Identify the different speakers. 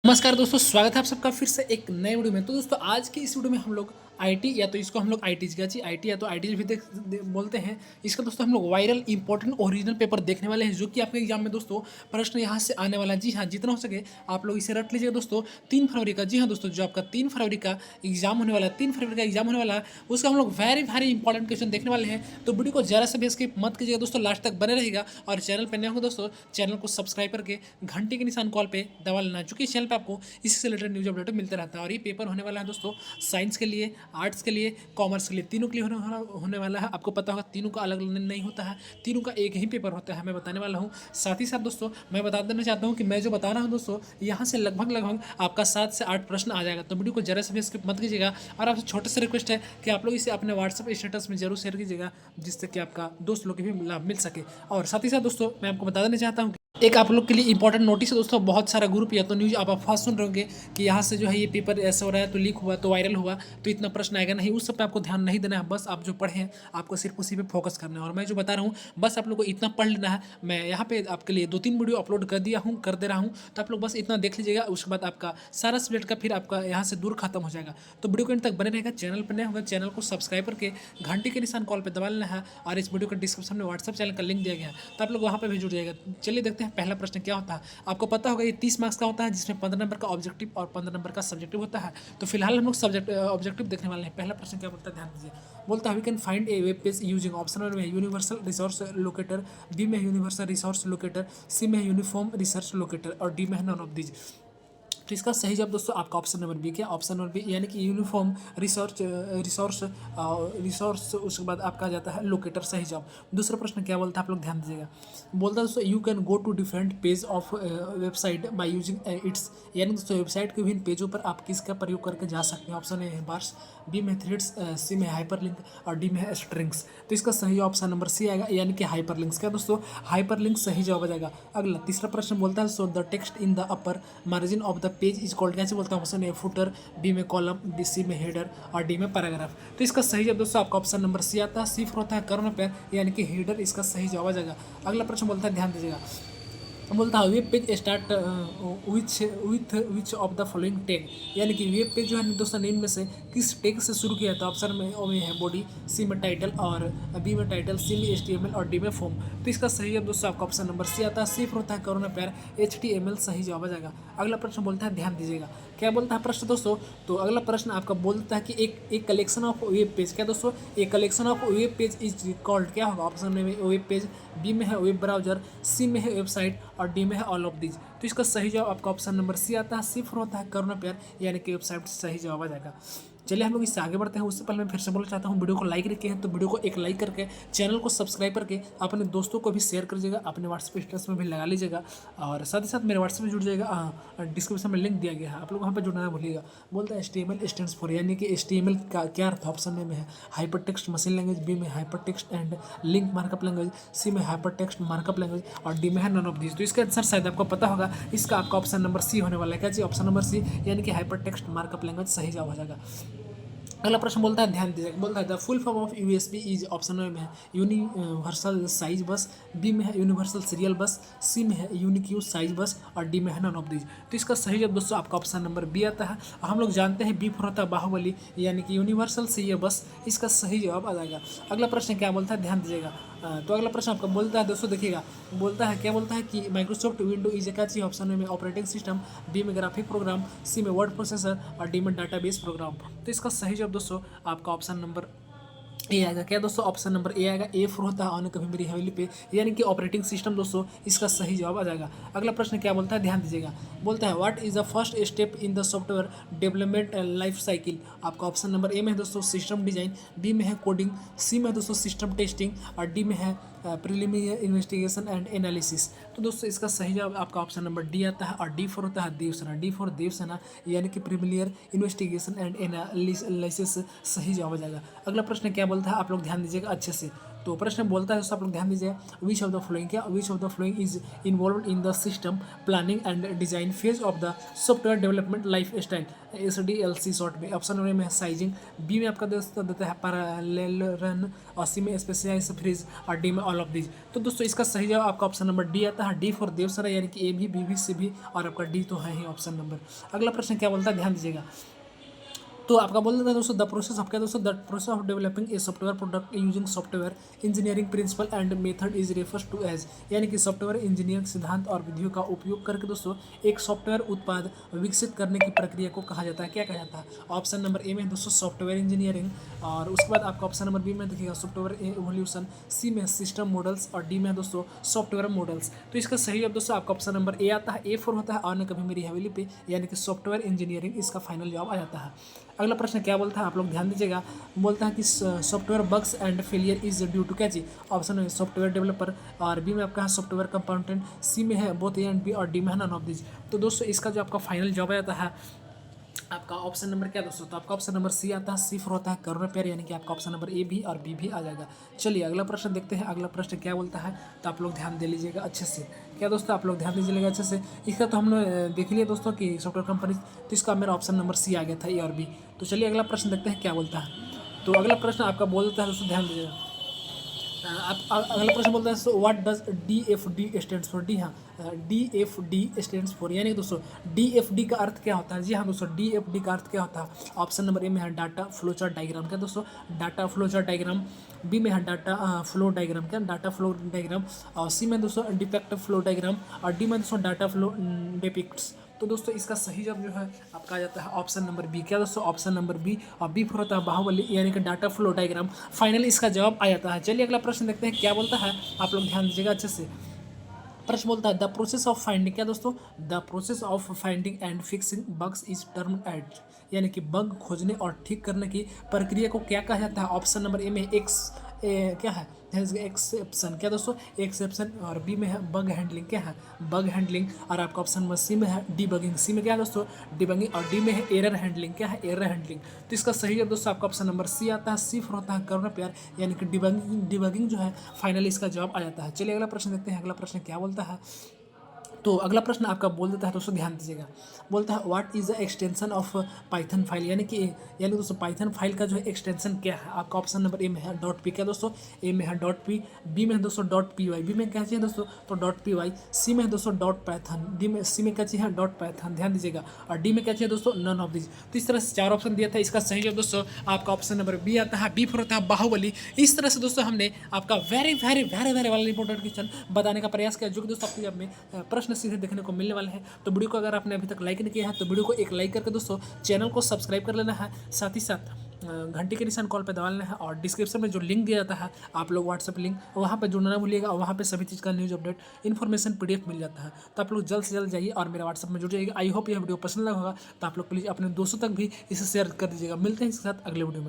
Speaker 1: नमस्कार दोस्तों, स्वागत है आप सबका फिर से एक नए वीडियो में। तो दोस्तों आज की इस वीडियो में हम लोग आईटी या तो इसको हम लोग आईटीज क्या चाहिए आईटी या तो आईटीज भी बोलते हैं। इसका दोस्तों हम लोग वायरल इंपॉर्टेंट ओरिजिनल पेपर देखने वाले हैं जो कि आपके एग्जाम में दोस्तों प्रश्न यहाँ से आने वाला है। जी हाँ, जितना हो सके आप लोग इसे रट लीजिएगा दोस्तों। 3 फरवरी का, जी हाँ दोस्तों, जो आपका 3 फरवरी का एग्जाम होने वाला है, 3 फरवरी का एग्जाम होने वाला है, उसका हम लोग वेरी इंपॉर्टेंट क्वेश्चन देखने वाले हैं। तो वीडियो को जरा से भी स्किप मत कीजिएगा दोस्तों, लास्ट तक बने रहेगा। और चैनल पर नए होंगे दोस्तों, चैनल को सब्सक्राइब करके घंटे के निशान कॉल पे दबा लेना, चूंकि इस चैनल पे आपको इससे रिलेटेड न्यूज अपडेट मिलता रहता है। और ये पेपर होने वाला है दोस्तों साइंस के लिए, आर्ट्स के लिए, कॉमर्स के लिए, तीनों के लिए होने वाला है। आपको पता होगा तीनों का अलग नहीं होता है, तीनों का एक ही पेपर होता है, मैं बताने वाला हूँ। साथ ही साथ दोस्तों मैं बता देना चाहता हूँ कि मैं जो बता रहा हूँ दोस्तों, यहाँ से लगभग आपका 7 से 8 प्रश्न आ जाएगा। तो वीडियो को जरा से भी स्किप मत कीजिएगा। और आपसे छोटे से रिक्वेस्ट है कि आप लोग इसे अपने व्हाट्सएप स्टेटस में जरूर शेयर कीजिएगा, जिससे कि आपका दोस्त लोग के भी लाभ मिल सके। और साथ ही साथ दोस्तों मैं आपको बता देना चाहता हूँ एक आप लोग के लिए इंपॉर्टेंट नोटिस है दोस्तों। बहुत सारा ग्रुप या तो न्यूज आप फर्स्ट सुन रहे होंगे कि यहाँ से जो है ये पेपर ऐसा हो रहा है, तो लीक हुआ, तो वायरल हुआ, तो इतना प्रश्न आएगा नहीं। उस सब पे आपको ध्यान नहीं देना है। बस आप जो पढ़े हैं आपको सिर्फ उसी पे फोकस करना है। और मैं जो बता रहा हूँ बस आप लोग को इतना पढ़ लेना है। मैं यहाँ पे आपके लिए 2-3 वीडियो अपलोड कर दे रहा हूँ, तो आप लोग बस इतना देख लीजिएगा। उसके बाद आपका सारा सब्जेक्ट का फिर आपका यहाँ से दूर खत्म हो जाएगा। तो वीडियो को एंड तक बने रहेगा। चैनल पर नए होगा चैनल को सब्सक्राइब करके घंटे के निशान कॉल पर दबा लेना है। और इस वीडियो के डिस्क्रिप्शन में व्हाट्सएप चैनल का लिंक दिया गया है, तो आप लोग वहाँ पर भी जुड़ जाएगा। चलिए देखते हैं पहला प्रश्न क्या होता है। आपको पता होगा ये 30 मार्क्स का होता है, जिसमें 15 नंबर का ऑब्जेक्टिव और 15 नंबर का सब्जेक्टिव होता है। तो फिलहाल हम लोग ऑब्जेक्टिव देखने वाले हैं। पहला प्रश्न क्या बोलता है, ध्यान दीजिए। बोलता है we can find a web page using option में यूनिवर्सल रिसोर्स लोकेटर, बी में यूनिवर्सल रिसोर्स लोकेटर, सी में यूनिफॉर्म रिसर्च लोकेटर और डी में है नॉन ऑफ दीज। तो इसका सही जवाब दोस्तों आपका ऑप्शन नंबर बी क्या, ऑप्शन नंबर बी, यानी कि यूनिफॉर्म रिसोर्स उसके बाद आपका आ जाता है लोकेटर, सही जवाब। दूसरा प्रश्न क्या बोलता है आप लोग ध्यान दीजिएगा। बोलता है दोस्तों you can go to different page of website by using its, यानी दोस्तों वेबसाइट के विभिन्न पेजों पर आप किसका प्रयोग करके जा सकते हैं। ऑप्शन ए है बार्स, बी में थ्रेड्स, सी में हाइपरलिंक और डी में है स्ट्रिंग्स। तो इसका सही ऑप्शन नंबर सी आएगा, यानी कि हाइपरलिंक्स। क्या दोस्तों, हाइपरलिंक सही जवाब आ जाएगा। अगला तीसरा प्रश्न बोलता है so the text in the upper margin of the page is called, कैसे बोलता है। ऑप्शन ए फुटर, बी में कॉलम, डी सी में हेडर और डी में पैराग्राफ। तो इसका सही जवाब दोस्तों आपका ऑप्शन नंबर सी आता है, सी फॉर होता है कर्म पैर, यानी कि हेडर इसका सही जवाब आ जाएगा। अगला प्रश्न बोलता है ध्यान दीजिएगा। बोलता है web page start which of the following tag, यानी कि वेब पेज जो है दोस्तों निम्न में से किस टैग से शुरू किया था। ऑप्शन में ओ में है बॉडी, सी में टाइटल और बी में टाइटल, सी में HTML और डी में फॉर्म। तो इसका सही जवाब दोस्तों आपका ऑप्शन नंबर सी आता है, सी होता है कोरोना पैर, HTML सही जवाब आ जाएगा। अगला प्रश्न बोलता है ध्यान दीजिएगा। क्या बोलता है प्रश्न दोस्तों, तो अगला प्रश्न आपका बोलता है कि एक कलेक्शन ऑफ वेब पेज, क्या दोस्तों, एक collection of web page is called, क्या होगा। ऑप्शन में वेब पेज, बी में है वेब ब्राउजर, सी में है वेबसाइट और डी में है ऑल ऑफ दीज। तो इसका सही जवाब आपका ऑप्शन नंबर सी आता है, सी होता है करुणा प्यार, यानी कि वेबसाइट सही जवाब आ जाएगा। चलिए हम लोग इससे आगे बढ़ते हैं। उससे पहले मैं फिर से बोलना चाहता हूँ वीडियो को लाइक रखे हैं तो वीडियो को एक लाइक करके चैनल को सब्सक्राइब करके अपने दोस्तों को भी शेयर करिएगा, अपने व्हाट्सएप स्टेटस में भी लगा लीजिएगा। और साथ ही साथ मेरे व्हाट्सएप में जुड़ जाएगा, डिस्क्रिप्शन में लिंक दिया गया है, आप लोग वहाँ पर जुड़ना भूलिएगा। बोलता है HTML स्टैंड्स फॉर, यानी कि HTML का क्या अर्थ। ऑप्शन में है hypertext machine language, B में hypertext and link markup language, C में हाइपर टेक्स्ट मार्कअप लैंग्वेज और डी में है नन ऑफ दीज। तो इसका आंसर शायद आपको पता होगा, इसका आपका ऑप्शन नंबर सी होने वाला है। क्या जी, ऑप्शन नंबर सी, यानी कि हाइपर टेक्स्ट मार्कअप लैंग्वेज सही जवाब हो जाएगा। अगला प्रश्न बोलता है ध्यान दीजिए। बोलता है the full form of USB is, option में है यूनिवर्सल साइज बस, बी में है यूनिवर्सल सीरियल बस, सी में है यूनिक यूज साइज बस और डी में है नन ऑफ दीज। तो इसका सही जवाब दोस्तों आपका ऑप्शन नंबर बी आता है। हम लोग जानते हैं बी फॉर होता है बाहुबली, यानी कि यूनिवर्सल सीरियल बस, इसका सही जवाब आ जाएगा। अगला प्रश्न क्या बोलता है ध्यान दीजिएगा। तो अगला प्रश्न आपका बोलता है दोस्तों देखिएगा, बोलता है क्या बोलता है कि माइक्रोसॉफ्ट विंडो इज क्या चाहिए। ऑप्शन में ऑपरेटिंग सिस्टम, बी में ग्राफिक प्रोग्राम, सी में वर्ड प्रोसेसर और डी में डाटाबेस प्रोग्राम। तो इसका सही जवाब दोस्तों आपका ऑप्शन नंबर ए आएगा। क्या दोस्तों, ऑप्शन नंबर ए आएगा, ए फॉर होता है ऑन कभी मेरी हवेली पे, यानी कि ऑपरेटिंग सिस्टम दोस्तों, इसका सही जवाब आ जाएगा। अगला प्रश्न क्या बोलता है ध्यान दीजिएगा। बोलता है what is the first step in the software development life cycle. आपका ऑप्शन नंबर ए में है दोस्तों सिस्टम डिजाइन, बी में है कोडिंग, सी में दोस्तों सिस्टम टेस्टिंग और डी में है प्रिलिमिनरी इन्वेस्टिगेशन एंड एनालिसिस। तो दोस्तों इसका सही जवाब आपका ऑप्शन नंबर डी आता है और डी फॉर होता है देवसेना, डी फॉर देवसेना, यानी कि प्रिलिमिनरी इन्वेस्टिगेशन एंड एनालिसिस सही जवाब आ जाएगा। अगला प्रश्न क्या बोलता है आप लोग ध्यान दीजिएगा अच्छे से। तो प्रश्न बोलता है दोस्तों आप लोग ध्यान दीजिए, विच ऑफ द फ्लोइंग, क्या which of the following is involve in the system planning and design phase of the software development life style, SDLC short में। ऑप्शन में है साइजिंग, बी में आपका दोस्तों देता है पैरेलल रन, और सी में स्पेशलाइज फ्रीज, और डी में ऑल ऑफ दीज। तो दोस्तों इसका सही जवाब आपका ऑप्शन नंबर डी आता है, डी फॉर देवसरा, यानी कि ए भी, बी भी, सी भी, और आपका डी तो है ही ऑप्शन नंबर। अगला प्रश्न क्या बोलता है, ध्यान दीजिएगा। तो आपका बोल देता है दोस्तों, द प्रोसेस ऑफ, क्या दोस्तों, the process of developing a software product using software engineering principle and method is refers to as, यानी कि सॉफ्टवेयर इंजीनियरिंग सिद्धांत और विधियों का उपयोग करके दोस्तों एक सॉफ्टवेयर उत्पाद विकसित करने की प्रक्रिया को कहा जाता है, क्या कहा जाता है। ऑप्शन नंबर ए में दोस्तों सॉफ्टवेयर इंजीनियरिंग, और उसके बाद आपका ऑप्शन नंबर बी में देखिएगा सॉफ्टवेयर एवोल्यूशन, सी में सिस्टम मॉडल्स, और डी में दोस्तों सॉफ्टवेयर मॉडल्स। तो इसका सही जवाब दोस्तों आपका ऑप्शन नंबर ए आता है, ए फॉर होता है और न कभी मेरी हवेली पे, यानी कि सॉफ्टवेयर इंजीनियरिंग इसका फाइनल जवाब आ जाता है। अगला प्रश्न क्या बोलता है आप लोग ध्यान दीजिएगा, बोलता है कि software bugs and failure is due to, क्या जी, ऑप्शन में सॉफ्टवेयर डेवलपर, और बी में आपका है सॉफ्टवेयर कंपाउंडेंट, सी में है बोथ ए एंड बी, और डी में है नन ऑफ दिस। तो दोस्तों इसका जो आपका फाइनल जवाब आता है आपका ऑप्शन नंबर क्या दोस्तों, तो आपका ऑप्शन नंबर सी आता है, सी फॉर होता है करोड़ पेयर, यानी कि आपका ऑप्शन नंबर ए भी और बी भी आ जाएगा। चलिए अगला प्रश्न देखते हैं, अगला प्रश्न क्या बोलता है, तो आप लोग ध्यान दे लीजिएगा अच्छे से। क्या दोस्तों आप लोग ध्यान दीजिएगा अच्छे से, इसका तो हम लोग देख लिए दोस्तों कि सॉफ्टवेयर कंपनी, तो इसका मेरा ऑप्शन नंबर सी आ गया था, ए और बी। तो चलिए अगला प्रश्न देखते हैं क्या बोलता है। तो अगला प्रश्न आपका बोल देता है दोस्तों, ध्यान दीजिएगा। आप अगला प्रश्न बोलता है so what does DFD stands for, D हाँ, DFD स्टैंड्स फॉर, यानी कि दोस्तों DFD का अर्थ क्या होता है, जी हाँ दोस्तों DFD का अर्थ क्या होता है। ऑप्शन नंबर ए में है डाटा फ्लो चार्ट डायग्राम, क्या दोस्तों, data flow chart diagram, B में है डाटा फ्लो डायग्राम, क्या डाटा फ्लो डायग्राम, और सी में दोस्तों डिपेक्ट फ्लो डायग्राम, और डी में दोस्तों डाटा फ्लो डिपिक्ट्स। तो दोस्तों इसका सही जवाब जो है आपका आ जाता है ऑप्शन नंबर बी, क्या दोस्तों, ऑप्शन नंबर बी, और बी फिर होता है बाहुबली, यानी कि डाटा फ्लो डायग्राम। फाइनली इसका जवाब आ जाता है। चलिए अगला प्रश्न देखते हैं क्या बोलता है, आप लोग ध्यान दीजिएगा अच्छे से। प्रश्न बोलता है द प्रोसेस ऑफ फाइंडिंग, क्या दोस्तों, the process of finding and fixing bugs is term as, यानी कि बग खोजने और ठीक करने की प्रक्रिया को क्या कहा जाता है। ऑप्शन नंबर ए में क्या है एक्सेप्शन, क्या दोस्तों, एक्सेप्शन, और बी में है बग हैंडलिंग, क्या है बग हैंडलिंग, और आपका ऑप्शन नंबर सी में है डीबगिंग, सी में क्या है दोस्तों डीबगिंग, और डी में है एरर हैंडलिंग, क्या है एरर हैंडलिंग। तो इसका सही जवाब दोस्तों आपका ऑप्शन नंबर सी आता है, सी फॉर होता है करुणा प्यार, यानी कि डिबगिंग जो है फाइनली इसका जवाब आ जाता है। चलिए अगला प्रश्न देखते हैं, अगला प्रश्न क्या बोलता है। तो अगला प्रश्न आपका बोल देता है दोस्तों, ध्यान दीजिएगा। बोलता है what is the extension of Python file, यानी दोस्तों पाइथन फाइल का जो है एक्सटेंशन क्या है। आपका ऑप्शन नंबर ए में है डॉट पी, क्या दोस्तों, ए में है डॉट पी, बी में है दोस्तों डॉट पी वाई, बी में क्या चाहिए दोस्तों, तो डॉट पी वाई, सी में है दोस्तों डॉट पैथन, डी में, सी में क्या चाहिए डॉट पैथन, ध्यान दीजिएगा, और डी में क्या चाहिए दोस्तों नन ऑफ दिस। तो इस तरह से चार ऑप्शन दिया था, इसका सही जवाब दोस्तों आपका ऑप्शन नंबर बी आता है, बी फॉर होता है बाहुबली। इस तरह से दोस्तों हमने आपका वेरी वेरी वेरी वेरी वाला इंपॉर्टेंट क्वेश्चन बताने का प्रयास किया, जो कि दोस्तों आपके जब में प्रश्न सीधे देखने को मिलने वाले हैं। तो वीडियो को अगर आपने अभी तक लाइक नहीं किया है तो वीडियो को एक लाइक करके दोस्तों चैनल को सब्सक्राइब कर लेना है, साथ ही साथ घंटी के निशान कॉल पे दबा लेना है, और डिस्क्रिप्शन में जो लिंक दिया जाता है आप लोग व्हाट्सएप लिंक, वहाँ पे जुड़ना ना भूलिएगा, और वहाँ पे सभी चीज़ का न्यूज़ अपडेट इन्फॉर्मेशन PDF मिल जाता है। तो आप लोग जल्द से जल्द जाइए और मेरा व्हाट्सएप में जुड़ जाइएगा। आई होप यह वीडियो पसंद लगा होगा, तो आप लोग प्लीज़ अपने दोस्तों तक भी इसे शेयर कर दीजिएगा। मिलते हैं इसके साथ अगले वीडियो में।